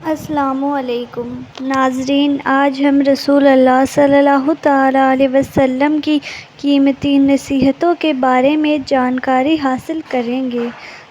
السلام علیکم ناظرین، آج ہم رسول اللہ صلی اللہ تعالیٰ علیہ وسلم کی قیمتی نصیحتوں کے بارے میں جانکاری حاصل کریں گے۔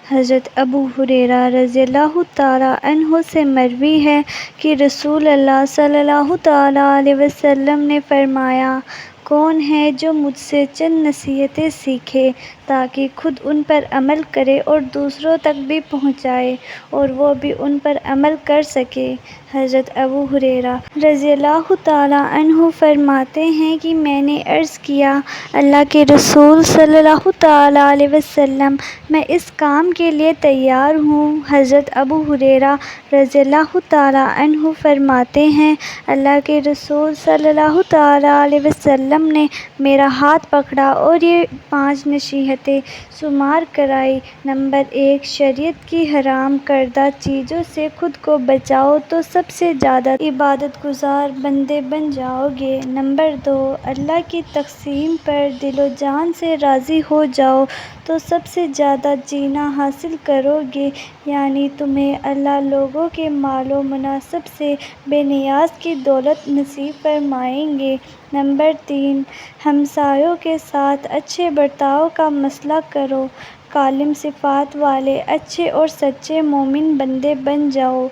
حضرت ابو ہریرہ رضی اللہ تعالیٰ عنہ سے مروی ہے کہ رسول اللہ صلی اللہ تعالیٰ علیہ وسلم نے فرمایا، کون ہے جو مجھ سے چند نصیحتیں سیکھے تاکہ خود ان پر عمل کرے اور دوسروں تک بھی پہنچائے اور وہ بھی ان پر عمل کر سکے۔ حضرت ابو ہریرہ رضی اللہ تعالیٰ عنہ فرماتے ہیں کہ میں نے عرض کیا، اللہ کے رسول صلی اللہ تعالیٰ علیہ وسلم، میں اس کام کے لیے تیار ہوں۔ حضرت ابو ہریرہ رضی اللہ تعالیٰ عنہ فرماتے ہیں، اللہ کے رسول صلی اللہ تعالیٰ علیہ وسلم نے میرا ہاتھ پکڑا اور یہ 5 نصیحتیں شمار کرائیں۔ نمبر 1، شریعت کی حرام کردہ چیزوں سے خود کو بچاؤ تو سب سے زیادہ عبادت گزار بندے بن جاؤ گے۔ نمبر 2، اللہ کی تقسیم پر دل و جان سے راضی ہو جاؤ تو سب سے زیادہ جینا حاصل کرو گے، یعنی تمہیں اللہ لوگوں کے مال و منصب سے بے نیاز کی دولت نصیب فرمائیں گے۔ نمبر 3، ہمسایوں کے ساتھ اچھے برتاؤ کا مسلک کرو، کامل صفات والے اچھے اور سچے مومن بندے بن جاؤ۔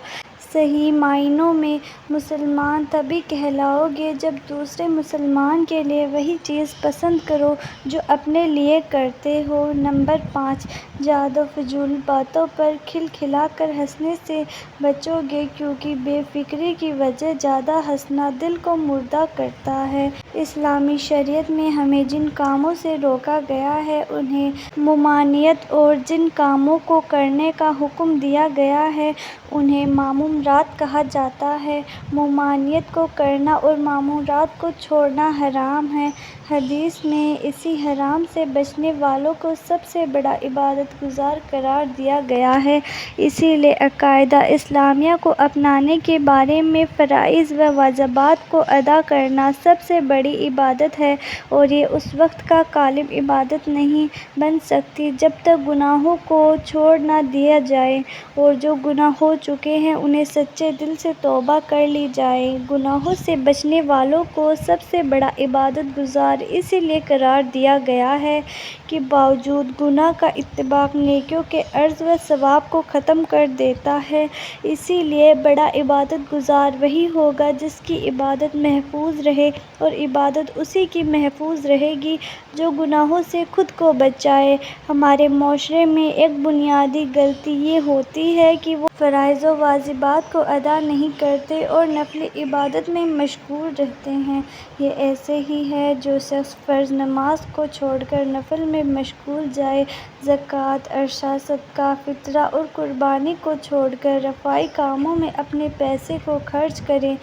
صحیح معنوں میں مسلمان تبھی کہلاؤ گے جب دوسرے مسلمان کے لیے وہی چیز پسند کرو جو اپنے لیے کرتے ہو۔ نمبر 5، زیادہ فضول باتوں پر کھلکھلا کر ہنسنے سے بچو گے، کیونکہ بے فکری کی وجہ زیادہ ہنسنا دل کو مردہ کرتا ہے۔ اسلامی شریعت میں ہمیں جن کاموں سے روکا گیا ہے انہیں ممانعت اور جن کاموں کو کرنے کا حکم دیا گیا ہے انہیں مامورات کہا جاتا ہے۔ ممانعت کو کرنا اور مامورات کو چھوڑنا حرام ہے۔ حدیث میں اسی حرام سے بچنے والوں کو سب سے بڑا عبادت گزار قرار دیا گیا ہے۔ اسی لیے عقیدہ اسلامیہ کو اپنانے کے بعد میں فرائض و واجبات کو ادا کرنا سب سے بڑی عبادت ہے، اور یہ اس وقت کا کامل عبادت نہیں بن سکتی جب تک گناہوں کو چھوڑ نہ دیا جائے، اور جو گناہ ہو چکے ہیں انہیں سچے دل سے توبہ کر لی جائے۔ گناہوں سے بچنے والوں کو سب سے بڑا عبادت گزار اسی لیے قرار دیا گیا ہے کہ باوجود گناہ کا اتباع نیکیوں کے عرض و ثواب کو ختم کر دیتا ہے۔ اسی لیے بڑا عبادت گزار وہی ہوگا جس کی عبادت محفوظ رہے، اور عبادت اسی کی محفوظ رہے گی جو گناہوں سے خود کو بچائے۔ ہمارے معاشرے میں ایک بنیادی غلطی یہ ہوتی ہے کہ وہ فرائض و واجبات کو ادا نہیں کرتے اور نفلی عبادت میں مشغول رہتے ہیں۔ یہ ایسے ہی ہے جو شخص فرض نماز کو چھوڑ کر نفل میں مشغول جائے، زکوٰۃ، عشاء، صدقہ، فطرہ اور قربانی کو چھوڑ کر رفاہی کاموں میں اپنے پیسے کو خرچ کرے،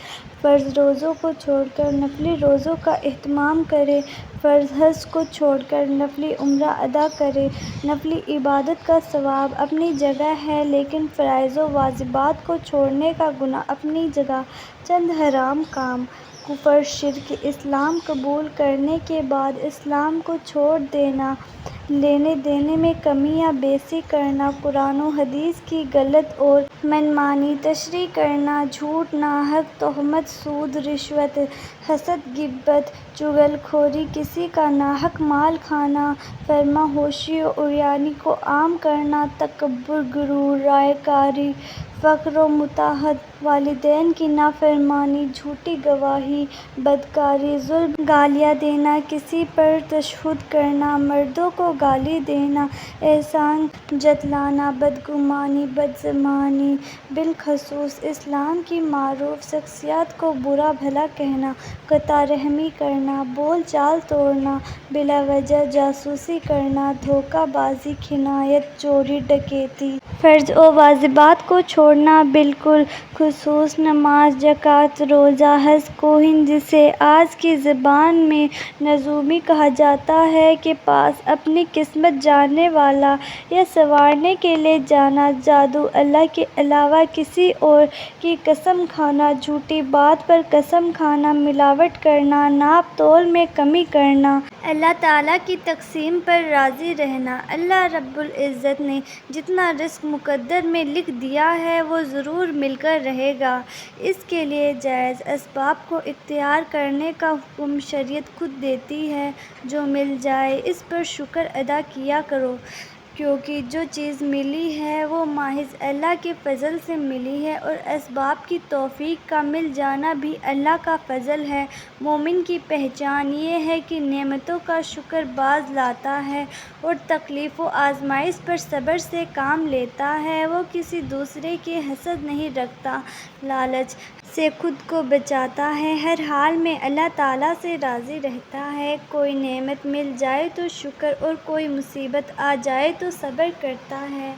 فرض روزوں کو چھوڑ کر نفلی روزوں کا اہتمام کرے، فرض حج کو چھوڑ کر نفلی عمرہ ادا کرے۔ نفلی عبادت کا ثواب اپنی جگہ ہے، لیکن فرائض و واجبات کو چھوڑنے کا گناہ اپنی جگہ۔ چند حرام کام، کفر، شرک، اسلام قبول کرنے کے بعد اسلام کو چھوڑ دینا، لینے دینے میں کمی یا بیشی کرنا، قرآن و حدیث کی غلط اور منمانی تشریح کرنا، جھوٹ، ناحق تہمت، سود، رشوت، حسد، غیبت، چغل خوری، کسی کا ناحق مال کھانا، فرما ہوشی و عریانی کو عام کرنا، تکبر، غرور، ریا کاری، فخر و مداحت، والدین کی نافرمانی، جھوٹی گواہی، بدکاری، ظلم، گالیاں دینا، کسی پر تشدد کرنا، مردوں کو گالی دینا، احسان جتلانا، بدگمانی، بدزبانی، بالخصوص اسلام کی معروف شخصیات کو برا بھلا کہنا، قطع رحمی کرنا، بول چال توڑنا، بلا وجہ جاسوسی کرنا، دھوکہ بازی، خیانت، چوری، ڈکیتی۔ فرض و واجبات کو چھوڑنا، بالخصوص نماز، زکوٰۃ، روزہ، حج کو جسے آج کی زبان میں نجومی کہا جاتا ہے کے پاس اپنی قسمت جاننے والا یا سنوارنے کے لیے جانا، جادو، اللہ کے علاوہ کسی اور کی قسم کھانا، جھوٹی بات پر قسم کھانا، ملاوٹ کرنا، ناپ تول میں کمی کرنا، اللہ تعالیٰ کی تقسیم پر راضی رہنا۔ اللہ رب العزت نے جتنا رزق مقدر میں لکھ دیا ہے وہ ضرور مل کر رہے گا۔ اس کے لیے جائز اسباب کو اختیار کرنے کا حکم شریعت خود دیتی ہے۔ جو مل جائے اس پر شکر ادا کیا کرو، کیونکہ جو چیز ملی ہے وہ محض اللہ کے فضل سے ملی ہے اور اسباب کی توفیق کا مل جانا بھی اللہ کا فضل ہے۔ مومن کی پہچان یہ ہے کہ نعمتوں کا شکر باز لاتا ہے اور تکلیف و آزمائش پر صبر سے کام لیتا ہے۔ وہ کسی دوسرے کی حسد نہیں رکھتا، لالچ سے خود کو بچاتا ہے، ہر حال میں اللہ تعالیٰ سے راضی رہتا ہے۔ کوئی نعمت مل جائے تو شکر اور کوئی مصیبت آ جائے تو صبر کرتا ہے۔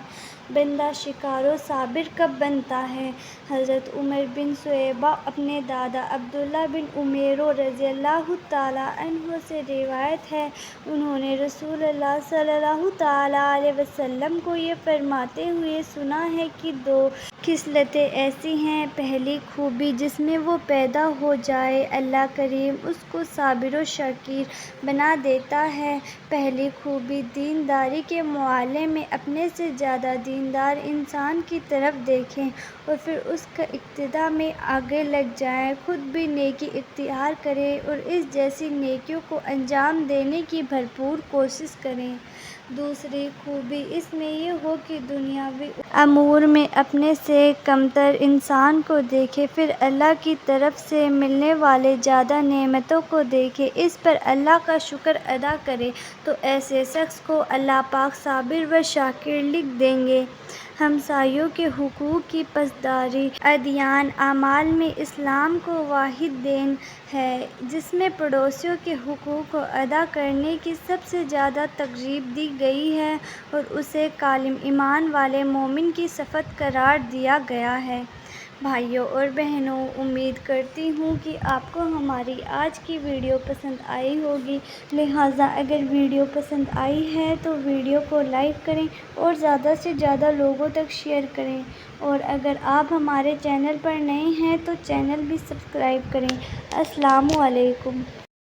بندہ شکار و صابر کب بنتا ہے؟ حضرت عمر بن شعیبہ اپنے دادا عبداللہ بن عمیر رضی اللہ تعالیٰ عنہ سے روایت ہے، انہوں نے رسول اللہ صلی اللہ تعالیٰ علیہ وسلم کو یہ فرماتے ہوئے سنا ہے کہ دو خصلتیں ایسی ہیں، پہلی خوبی جس میں وہ پیدا ہو جائے اللہ کریم اس کو صابر و شاکر بنا دیتا ہے۔ پہلی خوبی دینداری کے معاملے میں اپنے سے زیادہ دیندار انسان کی طرف دیکھیں اور پھر اس کا اقتداء میں آگے لگ جائیں، خود بھی نیکی اختیار کریں اور اس جیسی نیکیوں کو انجام دینے کی بھرپور کوشش کریں۔ دوسری خوبی اس میں یہ ہو کہ دنیاوی امور میں اپنے سے کمتر انسان کو دیکھے، پھر اللہ کی طرف سے ملنے والے زیادہ نعمتوں کو دیکھے، اس پر اللہ کا شکر ادا کرے تو ایسے شخص کو اللہ پاک صابر و شاکر لکھ دیں گے۔ ہمسایوں کے حقوق کی پاسداری۔ ادیان اعمال میں اسلام کو واحد دین ہے جس میں پڑوسیوں کے حقوق کو ادا کرنے کی سب سے زیادہ ترغیب دی گئی ہے اور اسے کامل ایمان والے مومن کی صفت قرار دیا گیا ہے۔ بھائیوں اور بہنوں، امید کرتی ہوں کہ آپ کو ہماری آج کی ویڈیو پسند آئی ہوگی، لہٰذا اگر ویڈیو پسند آئی ہے تو ویڈیو کو لائک کریں اور زیادہ سے زیادہ لوگوں تک شیئر کریں، اور اگر آپ ہمارے چینل پر نئے ہیں تو چینل بھی سبسکرائب کریں۔ السلام علیکم۔